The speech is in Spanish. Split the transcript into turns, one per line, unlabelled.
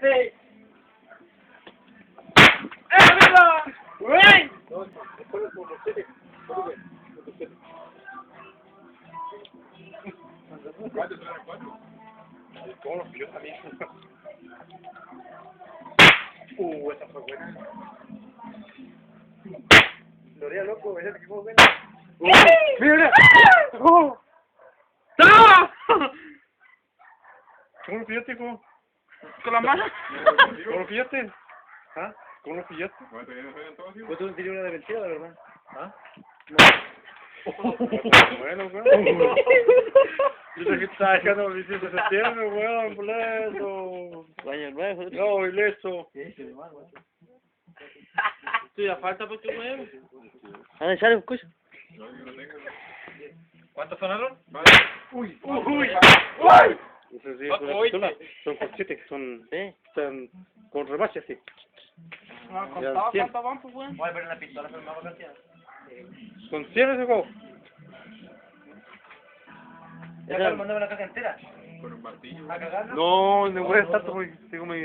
¡Ese! ¡Mira! ¡Güey!
¿Cómo lo pilló también? Esa fue buena. Lo haría loco, ese que fue buena. ¡Mira! ¡Oh!
¡No!
¿Cómo lo pillaste, hijo?
¿Con la mano?
¿Cómo lo pillaste? ¿Ah? ¿Cómo lo pillaste?
Pues tú tienes una de mentira, de verdad.
¿Ah? Bueno, weón. Yo sé que estaba dejando el 17 de septiembre, weón, boleto.
Año nuevo.
No, ileso.
¿Tú ya falta porque, weón?
Ah, ¿sale un coche?
¿Cuántos sonaron?
¡Uy!
Eso sí,
Oye.
son con 7, son
Sí.
con remache, sí.
No, contaba cuánto van, pues, weón.
Voy a ver la pistola, pero no hago cantidad.
Son 100 ese juego.
Ya te lo mandaba la caja entera.
No, no voy a estar, tengo mi